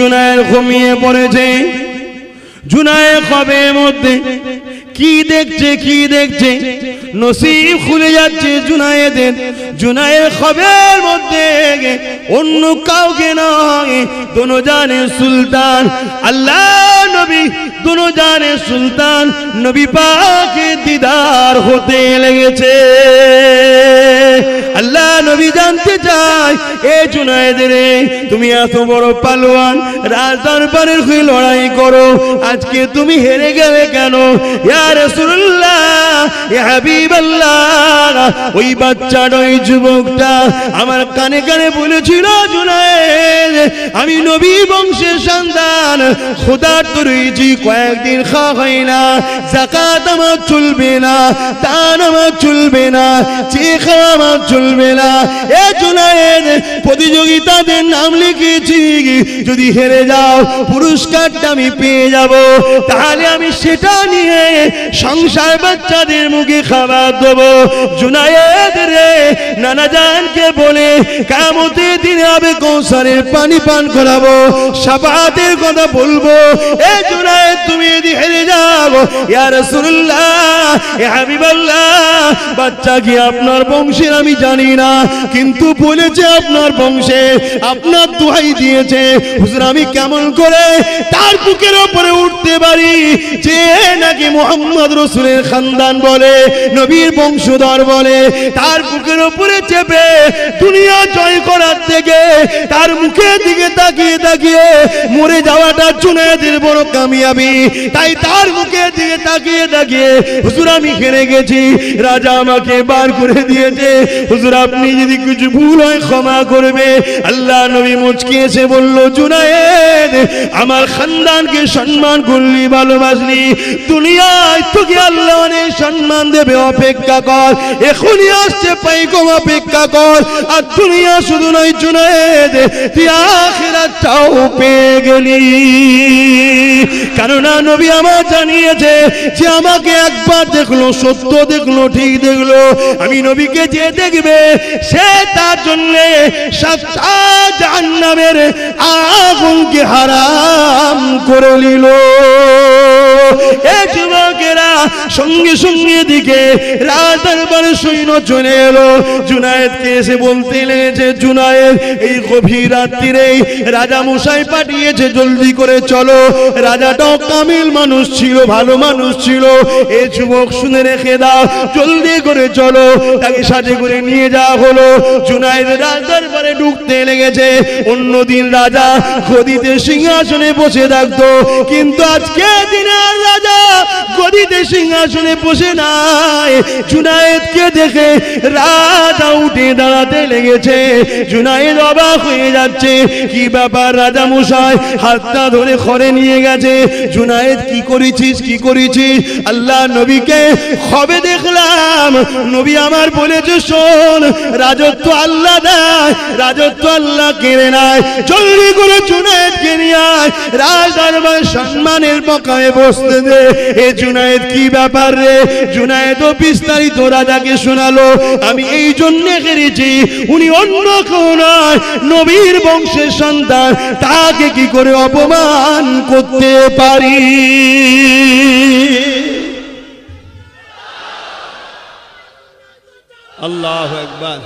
জুনায়েদ ঘুমিয়ে পড়েছে। জুনায়েদ খবের মধ্যে কি দেখছে নসিব খুলে যাচ্ছে জুনায়েদের। জুনায়েদ খবের মধ্যে অন্য কাউকে নয়, দোনো জানের সুলতান আল্লাহ নবী, দোনো জানের সুলতান নবী পাকের দিদার হতে লেগেছে। আল্লাহ নবী জানতে চায়, এ জুনায়েদ রে, তুমি এত বড় পালোয়ান, রাজ দরবারের হয়ে লড়াই করো, আজকে তুমি হেরে গেলে কেন? ইয়া রাসূলুল্লাহ, ইয়া হাবিবাল্লাহ, ওই বাচ্চাটা, ওই যুবকটা আমার কানে কানে বলেছিল, জুনায়েদ আমি নবী বংশের সন্তান, খোদার তরুজি কয়েকদিন খাওয়া হয় না, যাকাত আমার চলবে না, দান আমার চলবে না, চেয়ে খাওয়া আমার চলবে না। এ জুনায়েদ, প্রতিযোগিতাদের নাম লিখেছি, যদি হেরে যাও পুরস্কারটা আমি পেয়ে যাব, তাহলে আমি সেটা নিয়ে সংসার বাচ্চাদের মুখে খাবার দেবো। জুনায়েদ রে, নানা জানকে বলে কিয়ামতের দিনে আবে কৌসারের পানি পান করাবো, শাফাআতের কথা বলবো। এ জুনায়েদ, তুমি যদি হেরে যাও, ইয়া রাসূলুল্লাহ, ইয়া হাবিবাল্লাহ, বাচ্চা কি আপনার বংশের আমি জানি না, কিন্তু বলেছে আপনার বংশে, আপনার দোহাই দিয়েছে, হুজুর আমি কেমন করে তার বুকের উপরে উঠতে পারি যে নাকি মুহাম্মদ রাসূলের খানদান বলে, নবীর বংশধর বলে, তার বুকের উপরে চেপে দুনিয়া জয় করার থেকে তার মুখের দিকে তাকিয়ে তাকিয়ে মরে যাওয়াটা জুনায়েদের বড় কামিয়াবি। তাই তার মুখের দিকে তাকিয়ে তাকিয়ে, হুজুর আমি হেরে গেছি, রাজা আমাকে বার করে দিয়েছে, হুজুর আপনি যদি কিছু ভুল হয় ক্ষমা করবে। আল্লাহ নবী মুচকি এসে বলল, জুনায়েদ আমার খানদানকে সম্মান করলি, ভালোবাসলি, দুনিয়ায় তোকে আল্লাহ অনেক সম্মান দেবে, অপেক্ষা কর, এখনই আসছে পাইকম, অপেক্ষা কর। আর দুনিয়া শুধু নয় জুনায়েদ, তুই আখিরাতটাও পেয়ে গেলি, কেননা নবী আমার জানিয়েছে যে আমাকে একবার দেখলো, সত্য দেখলো, ঠিক দেখলো, আমি নবীকে যে দেখবে সে তার জন্য সাতটা জাহান্নামের আগুনকে হারাম করে নিল। এ যুবকেরা, সঙ্গে সঙ্গে দিকে রাজ দরবারে সৈন্য চলে এলো। জুনায়েদকে এসে বলতে লেগেছে, জুনায়েদ এই গভীর রাত্রিরে রাজা মশাই পাঠিয়েছে, জলদি করে চলো। রাজাটাও কামিল মানুষ ছিল, ভালো মানুষ ছিল। এ যুবক শুনে রেখে দাও, জলদি করে চলো। তাকে সাথে করে নিয়ে যাওয়া হলো। জুনায়েদ রাজ দরবারে ঢুকতে লেগেছে। অন্যদিন রাজা গদিতে সিংহাসনে বসে থাকতো, কিন্তু আজকে দিনে রাজা গদিতে সিংহাসনে বসে নাই। জুনায়েদকে দেখে রাজা উঠে দাঁড়াতে লেগেছে। জুনায়েদ অবাক হয়ে যাচ্ছে, কি ব্যাপার রাজা মশাই? হাতটা ধরে ঘরে নিয়ে গেছে। জুনায়েদ কি করেছিস, কি করেছিস? আল্লাহ নবীকে খবে দেখলাম, নবী আমার বলেছে, শোন, রাজত্ব আল্লাহ দেয়, রাজত্ব আল্লাহ কেড়ে নেয়। জলদি করে জুনায়েদকে নিয়ে আয়, রাজ দরবার সম্মানের বকায়ে বসতে দে। এ জুনায়েদ কি ব্যাপার রে? জুনায়েদও বিস্তারিত রাজাকে শোনালো, আমি এই জন্য হেরেছি, উনি অন্য কেউ নয়, নবীর বংশের সন্তান, তাকে কি করে অপমান করতে পারি? আল্লাহু আকবার।